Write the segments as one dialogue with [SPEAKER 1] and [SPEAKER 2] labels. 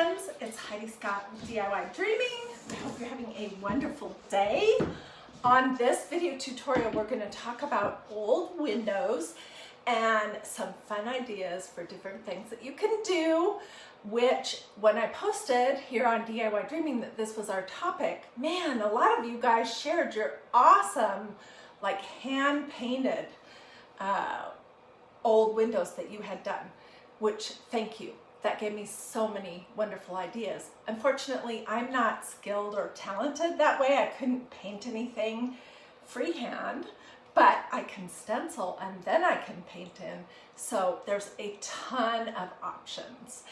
[SPEAKER 1] friends, it's Hiedi Scott with DIY Dreaming. I hope you're having a wonderful day. On this video tutorial, we're going to talk about old windows and some fun ideas for different things that you can do, which when I posted here on DIY Dreaming that this was our topic, man, a lot of you guys shared your awesome, like hand-painted old windows that you had done, which thank you. That gave me so many wonderful ideas. Unfortunately, I'm not skilled or talented that way. I couldn't paint anything freehand, but I can stencil and then I can paint in. So there's a ton of options.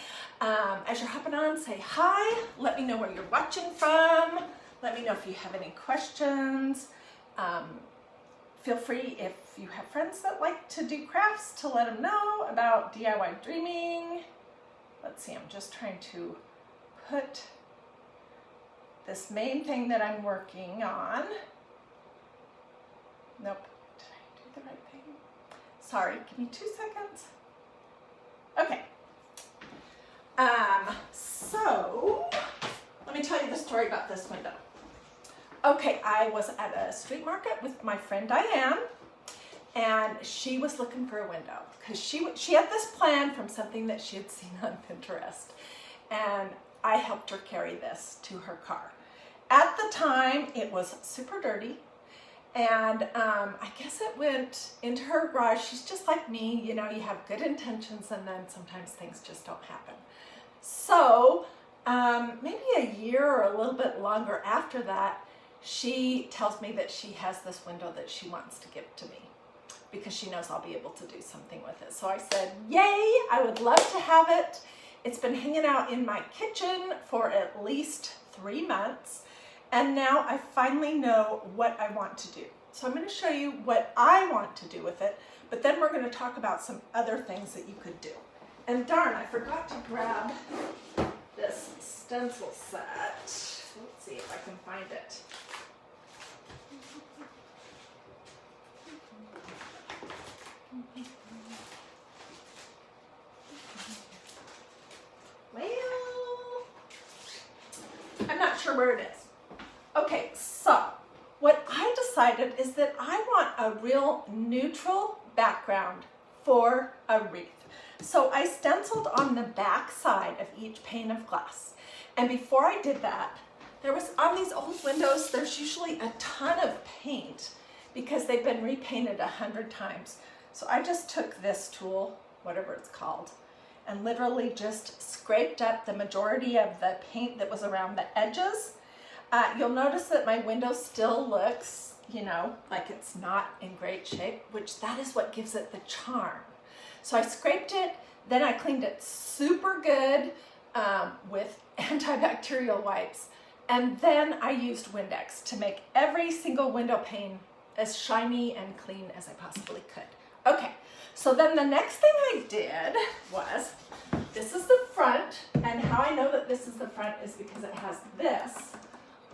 [SPEAKER 1] As you're hopping on, say hi. Let me know where you're watching from. Let me know if you have any questions. Feel free, if you have friends that like to do crafts, to let them know about DIY Dreaming. Let's see, I'm just trying to put this main thing that I'm working on. Nope, did I do the right thing? Sorry, give me 2 seconds. Okay. So, let me tell you the story about this window. Okay, I was at a street market with my friend Diane, and she was looking for a window because she had this plan from something that she had seen on Pinterest, and I helped her carry this to her car. At the time, it was super dirty, and I guess it went into her garage. She's just like me, you know, you have good intentions and then sometimes things just don't happen. So maybe a year or a little bit longer after that, she tells me that she has this window that she wants to give to me because she knows I'll be able to do something with it. So I said, yay, I would love to have it. It's been hanging out in my kitchen for at least 3 months. And now I finally know what I want to do. So I'm going to show you what I want to do with it, but then we're going to talk about some other things that you could do. And darn, I forgot to grab this stencil set. Let's see if I can find it. Well, I'm not sure where it is. Okay, so what I decided is that I want a real neutral background for a wreath. So I stenciled on the back side of each pane of glass. And before I did that, there was on these old windows, there's usually a ton of paint because they've been repainted 100 times. So I just took this tool, whatever it's called, and literally just scraped up the majority of the paint that was around the edges. You'll notice that my window still looks, you know, like it's not in great shape, which that is what gives it the charm. So I scraped it, then I cleaned it super good with antibacterial wipes, and then I used Windex to make every single window pane as shiny and clean as I possibly could. Okay, so then the next thing I did was, this is the front, and how I know that this is the front is because it has this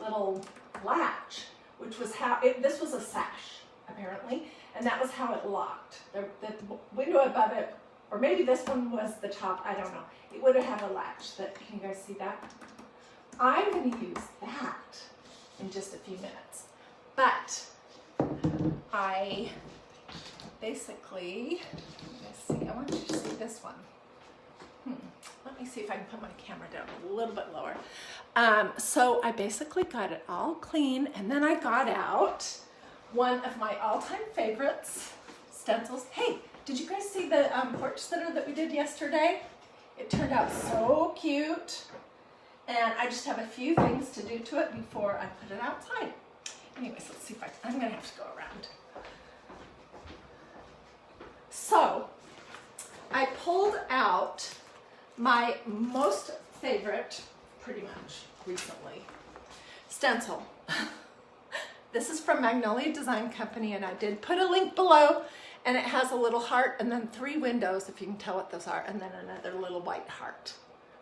[SPEAKER 1] little latch, which was how, this was a sash, apparently, and that was how it locked. The window above it, or maybe this one was the top, I don't know. It would have had a latch. Can you guys see that? I'm going to use that in just a few minutes. But I basically, let's see, I want you to see this one. Let me see if I can put my camera down a little bit lower. So I basically got it all clean, and then I got out one of my all-time favorites, stencils. Hey, did you guys see the porch sitter that we did yesterday? It turned out so cute, and I just have a few things to do to it before I put it outside. Anyways, let's see if I'm gonna have to go around. So I pulled out my most favorite, pretty much recently, stencil. This is from Magnolia Design Company, and I did put a link below, and it has a little heart and then 3 windows, if you can tell what those are, and then another little white heart.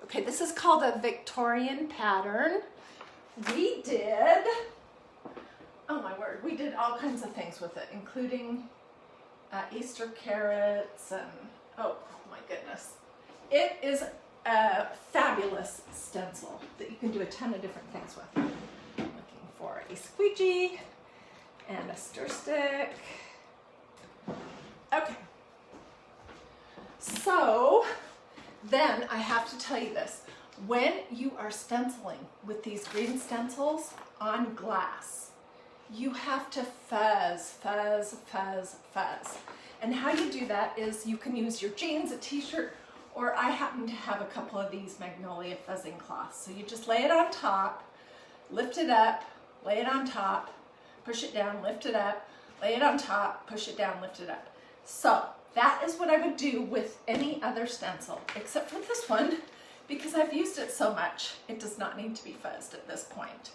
[SPEAKER 1] Okay, this is called a Victorian Pattern. We did, oh my word, we did all kinds of things with it, including Easter carrots and, oh my goodness. It is fabulous. windowless stencil that you can do a ton of different things with. I'm looking for a squeegee and a stir stick. Okay. So then I have to tell you this. When you are stenciling with these green stencils on glass, you have to fuzz, fuzz, fuzz, fuzz. And how you do that is you can use your jeans, a t-shirt, or I happen to have a couple of these Magnolia fuzzing cloths. So you just lay it on top, lift it up, lay it on top, push it down, lift it up, lay it on top, push it down, lift it up. So that is what I would do with any other stencil, except for this one, because I've used it so much, it does not need to be fuzzed at this point.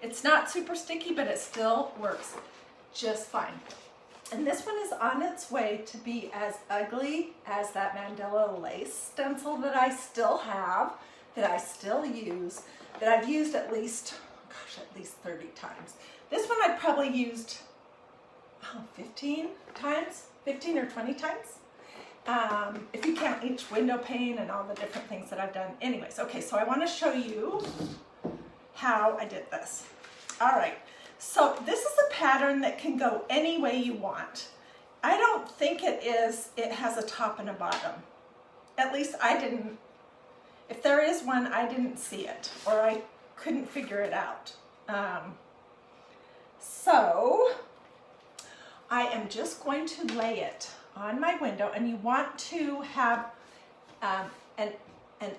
[SPEAKER 1] It's not super sticky, but it still works just fine. And this one is on its way to be as ugly as that Mandela lace stencil that I still have, that I still use, that I've used at least, gosh, at least 30 times. This one I've probably used 15 times, 15 or 20 times. If you count each window pane and all the different things that I've done. Anyways, okay, so I want to show you how I did this. All right, so this is a pattern that can go any way you want. I don't think it has a top and a bottom. At least I didn't. If there is one, I didn't see it, or I couldn't figure it out. So I am just going to lay it on my window, and you want to have an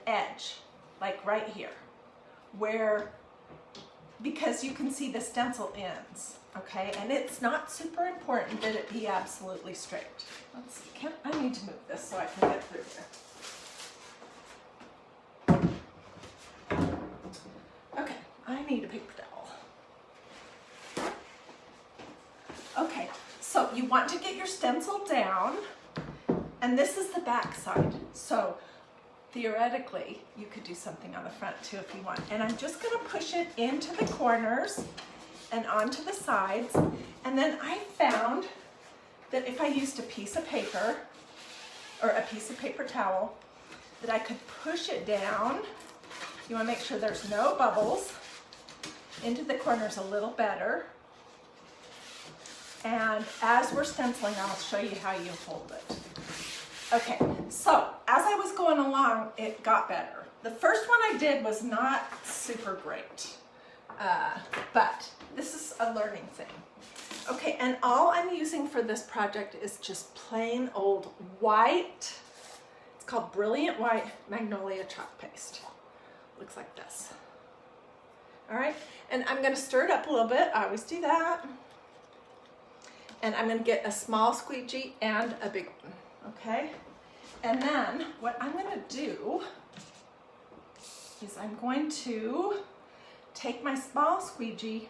[SPEAKER 1] edge, like right here, where, because you can see the stencil ends, okay? And it's not super important that it be absolutely straight. Let's see, I need to move this so I can get through here. Okay, I need a paper towel. Okay. So you want to get your stencil down, and this is the back side. So theoretically, you could do something on the front too if you want. And I'm just gonna push it into the corners and onto the sides. And then I found that if I used a piece of paper or a piece of paper towel, that I could push it down. You wanna make sure there's no bubbles, into the corners a little better. And as we're stenciling, I'll show you how you hold it. Okay, so as I was going along, it got better. The first one I did was not super great, but this is a learning thing. Okay, and all I'm using for this project is just plain old white. It's called Brilliant White Magnolia chalk paste. Looks like this. All right, and I'm gonna stir it up a little bit. I always do that. And I'm gonna get a small squeegee and a big one, okay? And then what I'm gonna do is I'm going to take my small squeegee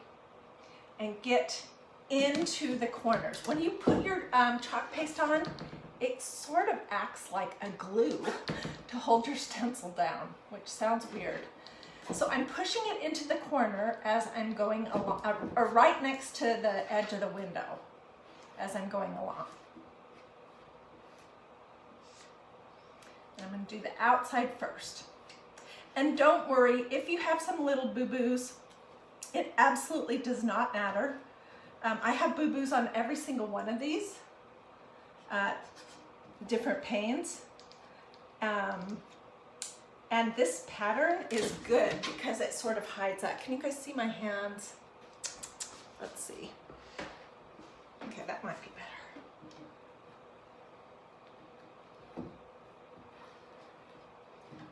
[SPEAKER 1] and get into the corners. When you put your chalk paste on, it sort of acts like a glue to hold your stencil down, which sounds weird. So I'm pushing it into the corner as I'm going along, or right next to the edge of the window as I'm going along. And I'm going to do the outside first. And don't worry, if you have some little boo-boos, it absolutely does not matter. I have boo-boos on every single one of these different panes. And this pattern is good because it sort of hides that. Can you guys see my hands? Let's see. Okay, that might be better.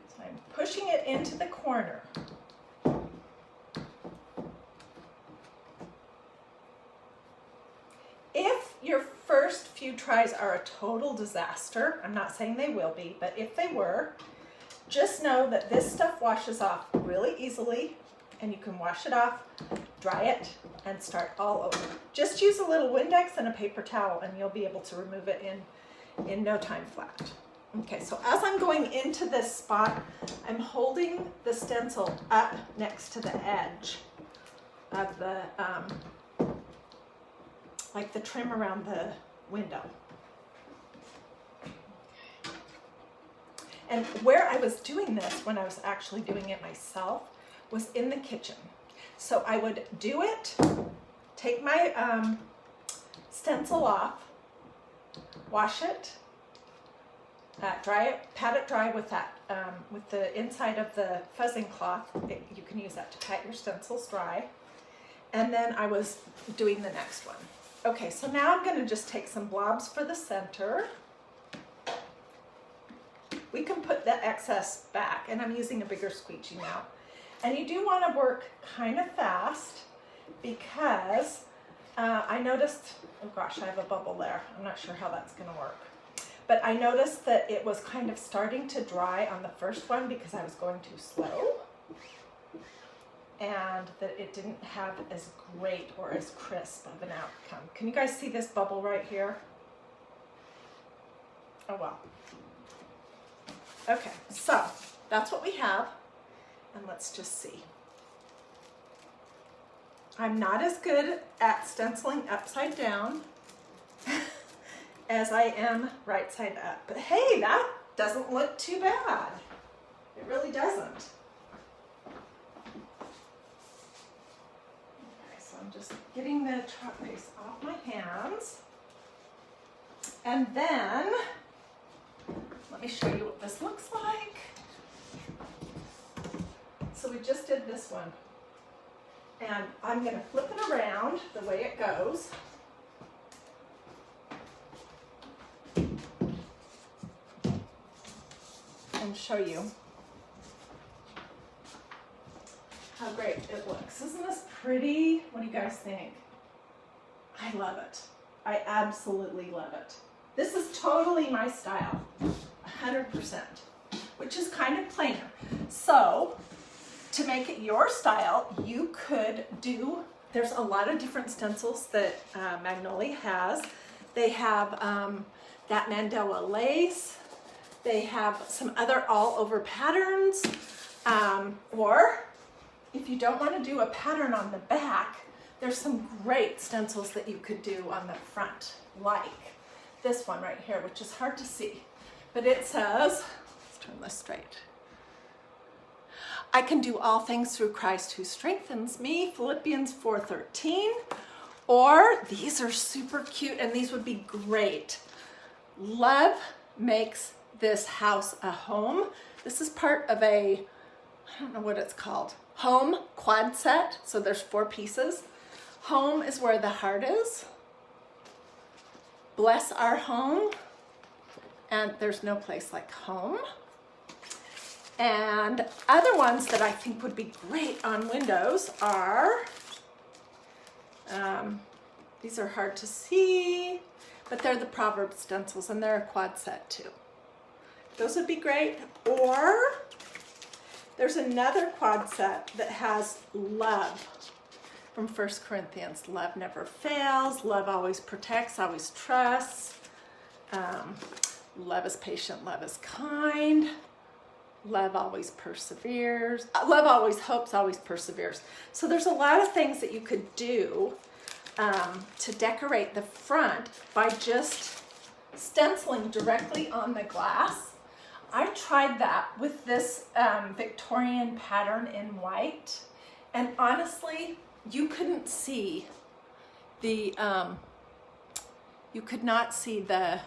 [SPEAKER 1] So I'm pushing it into the corner. If your first few tries are a total disaster, I'm not saying they will be, but if they were, just know that this stuff washes off really easily, and you can wash it off, dry it, and start all over. Just use a little Windex and a paper towel, and you'll be able to remove it in no time flat. Okay, so as I'm going into this spot, I'm holding the stencil up next to the edge of the, like the trim around the window. And where I was doing this, when I was actually doing it myself, was in the kitchen. So I would do it, take my stencil off, wash it, dry it, pat it dry with that, with the inside of the fuzzing cloth. You can use that to pat your stencils dry. And then I was doing the next one. Okay, so now I'm gonna just take some blobs for the center. We can put the excess back, and I'm using a bigger squeegee now. And you do want to work kind of fast because I noticed, oh gosh, I have a bubble there. I'm not sure how that's going to work. But I noticed that it was kind of starting to dry on the first one because I was going too slow. And that it didn't have as great or as crisp of an outcome. Can you guys see this bubble right here? Oh well. Okay, so that's what we have, and let's just see. I'm not as good at stenciling upside down as I am right side up, but hey, that doesn't look too bad. It really doesn't. Okay, so I'm just getting the chalk paste off my hands, and then let me show you what this looks like. So we just did this one. And I'm going to flip it around the way it goes. And show you how great it looks. Isn't this pretty? What do you guys think? I love it. I absolutely love it. This is totally my style. 100%, which is kind of plainer. So to make it your style, you could do, there's a lot of different stencils that Magnolia has. They have that Mandela lace. They have some other all over patterns. Or if you don't want to do a pattern on the back, there's some great stencils that you could do on the front, like this one right here, which is hard to see. But it says, let's turn this straight. I can do all things through Christ who strengthens me, Philippians 4:13. Or these are super cute, and these would be great. Love makes this house a home. This is part of a, I don't know what it's called, home quad set. So there's 4 pieces. Home is where the heart is. Bless our home. And there's no place like home. And other ones that I think would be great on windows are, these are hard to see, but they're the Proverbs stencils, and they're a quad set too. Those would be great. Or there's another quad set that has love from 1 Corinthians. Love never fails. Love always protects, always trusts. Love is patient, love is kind. Love always perseveres. Love always hopes, always perseveres. So there's a lot of things that you could do to decorate the front by just stenciling directly on the glass. I tried that with this Victorian pattern in white, and honestly, you couldn't see the, you could not see the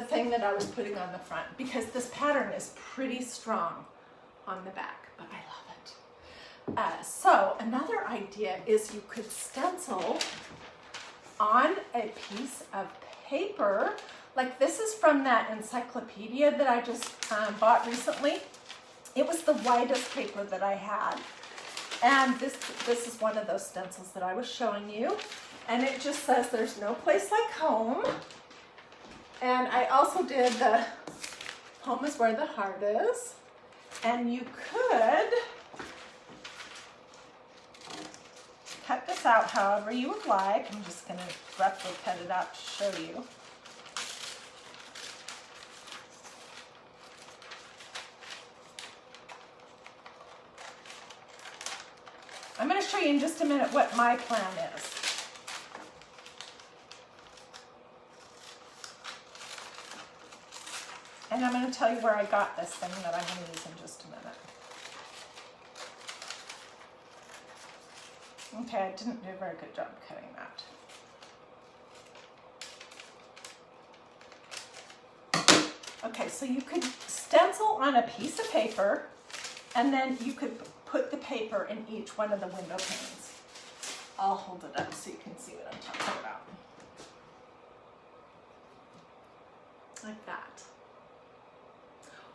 [SPEAKER 1] thing that I was putting on the front, because this pattern is pretty strong on the back, but I love it. So another idea is you could stencil on a piece of paper. Like this is from that encyclopedia that I just bought recently. It was the whitest paper that I had. And this is one of those stencils that I was showing you. And it just says there's no place like home. And I also did the home is where the heart is. And you could cut this out however you would like. I'm just going to roughly cut it out to show you. I'm going to show you in just a minute what my plan is. tell you where I got this thing that I'm going to use in just a minute. Okay, I didn't do a very good job cutting that. Okay, so you could stencil on a piece of paper, and then you could put the paper in each one of the window panes. I'll hold it up so you can see what I'm talking about. Like that.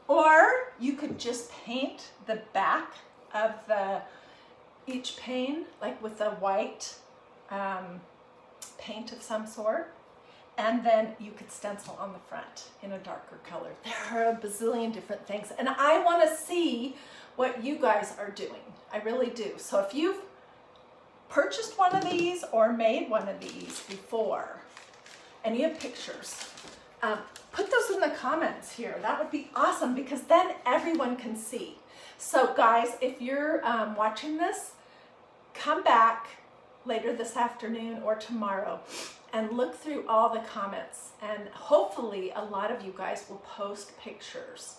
[SPEAKER 1] Or you could just paint the back of each pane, like with a white paint of some sort, and then you could stencil on the front in a darker color. There are a bazillion different things, and I want to see what you guys are doing. I really do. So if you've purchased one of these or made one of these before, and you have pictures, put those in the comments here. That would be awesome, because then everyone can see. So guys, if you're watching this, come back later this afternoon or tomorrow and look through all the comments, and hopefully a lot of you guys will post pictures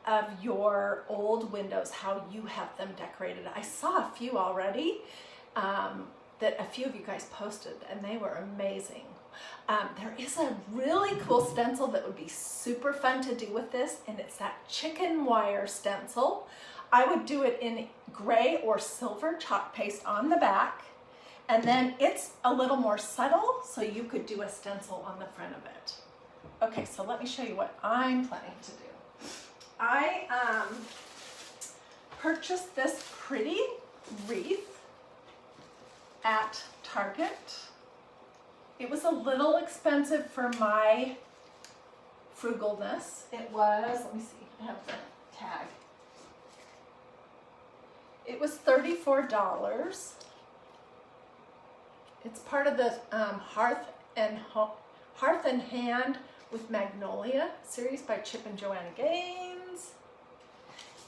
[SPEAKER 1] of your old windows, how you have them decorated. I saw a few already that a few of you guys posted, and they were amazing. There is a really cool stencil that would be super fun to do with this, and it's that chicken wire stencil. I would do it in gray or silver chalk paste on the back, and then it's a little more subtle, so you could do a stencil on the front of it. Okay, so let me show you what I'm planning to do. I purchased this pretty wreath at Target. It was a little expensive for my frugalness. It was, let me see, I have the tag. It was $34. It's part of the Hearth and Hand with Magnolia series by Chip and Joanna Gaines.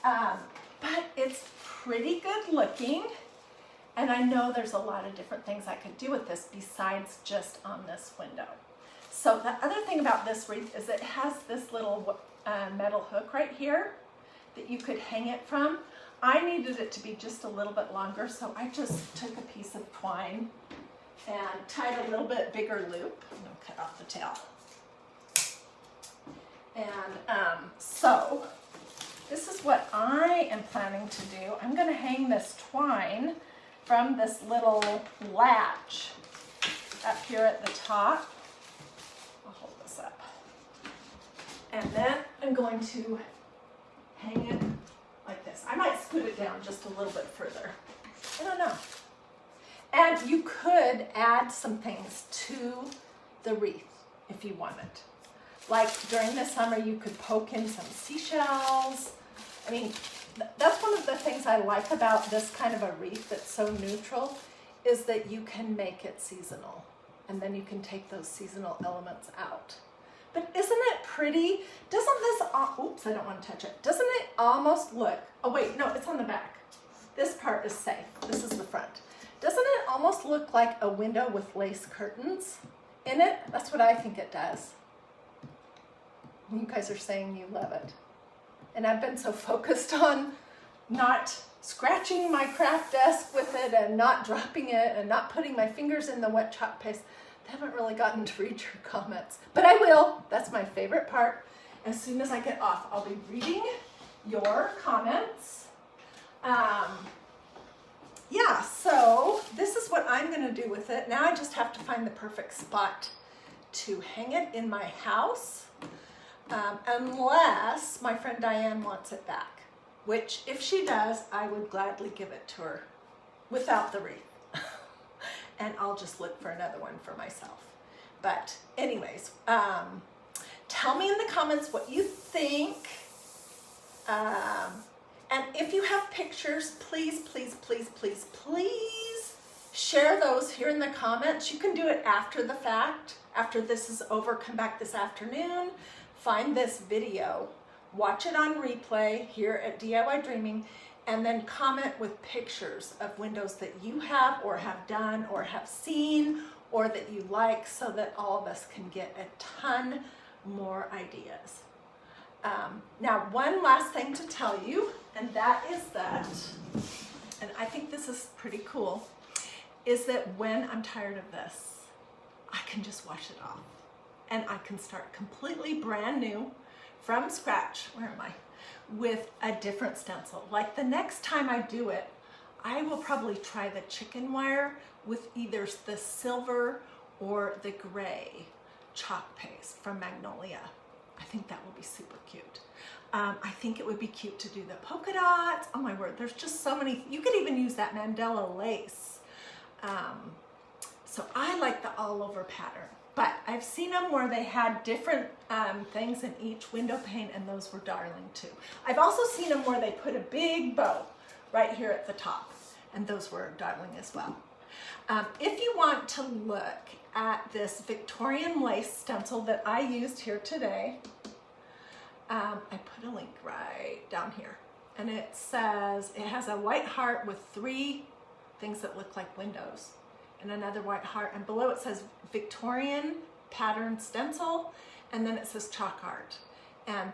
[SPEAKER 1] But it's pretty good looking. And I know there's a lot of different things I could do with this besides just on this window. So the other thing about this wreath is it has this little metal hook right here that you could hang it from. I needed it to be just a little bit longer, so I just took a piece of twine and tied a little bit bigger loop. I'm going to cut off the tail. And so this is what I am planning to do. I'm going to hang this twine from this little latch up here at the top. I'll hold this up. And then I'm going to hang it like this. I might scoot it down just a little bit further. I don't know. And you could add some things to the wreath if you wanted. Like during the summer, you could poke in some seashells. I mean, that's one of the things I like about this kind of a wreath that's so neutral, is that you can make it seasonal, and then you can take those seasonal elements out. But isn't it pretty? Doesn't this, oops, I don't want to touch it. Doesn't it almost look, oh wait, no, it's on the back. This part is safe. This is the front. Doesn't it almost look like a window with lace curtains in it? That's what I think it does. You guys are saying you love it. And I've been so focused on not scratching my craft desk with it and not dropping it and not putting my fingers in the wet chalk paste. I haven't really gotten to read your comments, but I will. That's my favorite part. As soon as I get off, I'll be reading your comments. Yeah, so this is what I'm going to do with it. Now I just have to find the perfect spot to hang it in my house, unless my friend Diane wants it back, which if she does, I would gladly give it to her without the wreath. And I'll just look for another one for myself. But anyways, tell me in the comments what you think. And if you have pictures, please, please, please, please, please share those here in the comments. You can do it after the fact. After this is over, come back this afternoon, find this video, watch it on replay here at DiyDreaming, and then comment with pictures of windows that you have or have done or have seen or that you like, so that all of us can get a ton more ideas. Now, one last thing to tell you, and that is that, and I think this is pretty cool, is that when I'm tired of this, I can just wash it off and I can start completely brand new from scratch, where am I, with a different stencil. Like the next time I do it, I will probably try the chicken wire with either the silver or the gray chalk paste from Magnolia. I think that will be super cute. I think it would be cute to do the polka dots. Oh my word, there's just so many. You could even use that Mandela lace. So I like the all over pattern, but I've seen them where they had different things in each window pane, and those were darling too. I've also seen them where they put a big bow right here at the top, and those were darling as well. If you want to look at this Victorian lace stencil that I used here today, I put a link right down here, and it says, it has a white heart with 3 things that look like windows and another white heart, and below it says Victorian Pattern stencil, and then it says chalk art and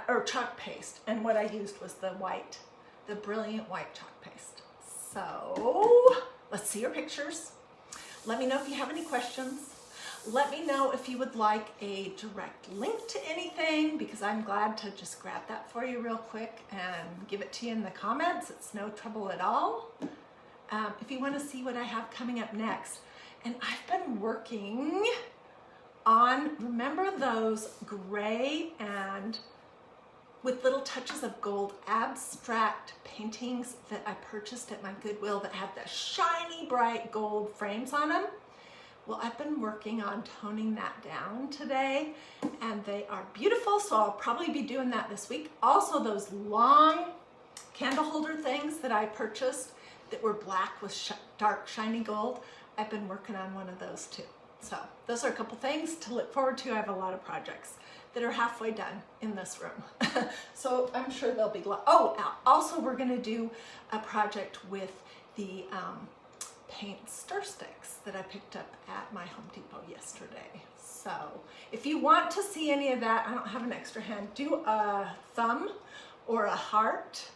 [SPEAKER 1] or chalk paste, and what I used was the brilliant white chalk paste. So let's see your pictures. Let me know if you have any questions. Let me know if you would like a direct link to anything, because I'm glad to just grab that for you real quick and give it to you in the comments. It's no trouble at all. If you want to see what I have coming up next, and I've been working on, remember those gray and with little touches of gold abstract paintings that I purchased at my Goodwill that had the shiny bright gold frames on them? Well, I've been working on toning that down today, and they are beautiful, so I'll probably be doing that this week. Also, those long candle holder things that I purchased that were black with dark shiny gold, I've been working on one of those too. So those are a couple things to look forward to. I have a lot of projects that are halfway done in this room. So I'm sure they'll be, also we're gonna do a project with the paint stir sticks that I picked up at my Home Depot yesterday. So if you want to see any of that, I don't have an extra hand, do a thumb or a heart,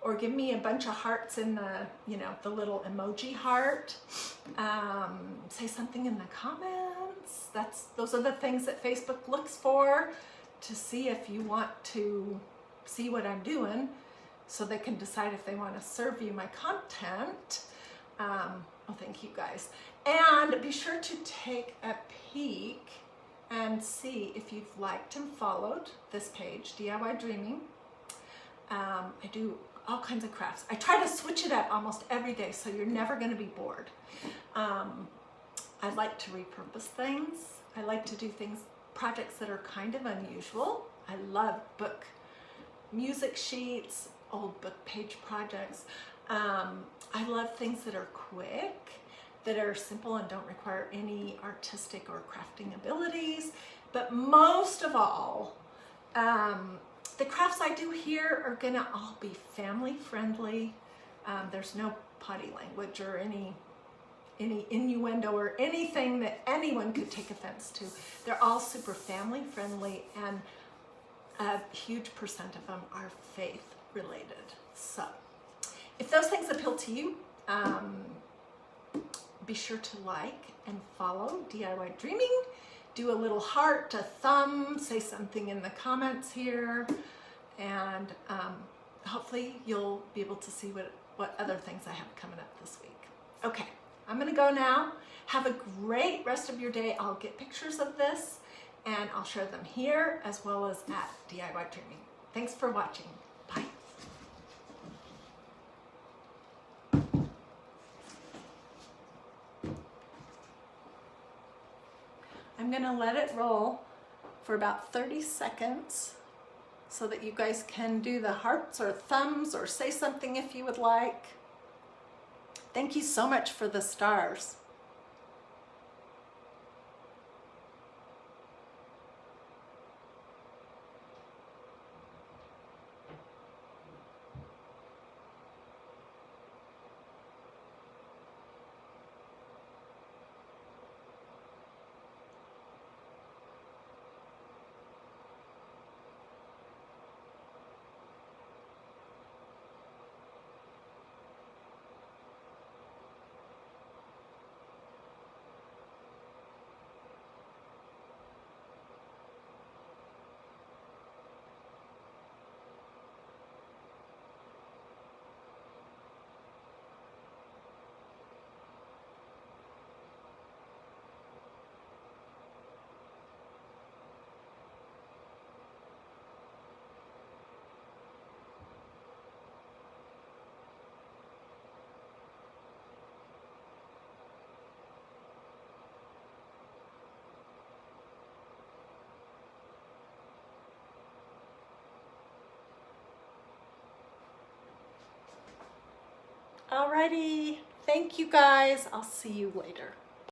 [SPEAKER 1] or give me a bunch of hearts in the, the little emoji heart. Say something in the comments. Those are the things that Facebook looks for to see if you want to see what I'm doing, so they can decide if they want to serve you my content. Oh, thank you guys. And be sure to take a peek and see if you've liked and followed this page, DiyDreaming. I do all kinds of crafts. I try to switch it up almost every day, so you're never going to be bored. I like to repurpose things. I like to do projects that are kind of unusual. I love book music sheets, old book page projects. I love things that are quick, that are simple and don't require any artistic or crafting abilities. But most of all, the crafts I do here are gonna all be family friendly. There's no potty language or any innuendo or anything that anyone could take offense to. They're all super family friendly, and a huge percent of them are faith related. So if those things appeal to you, be sure to like and follow DiyDreaming. Do a little heart, a thumb, say something in the comments here, and hopefully you'll be able to see what other things I have coming up this week. Okay, I'm gonna go now. Have a great rest of your day. I'll get pictures of this and I'll share them here as well as at DiyDreaming. Thanks for watching. Bye. I'm gonna let it roll for about 30 seconds so that you guys can do the hearts or thumbs or say something if you would like. Thank you so much for the stars. Alrighty, thank you guys. I'll see you later.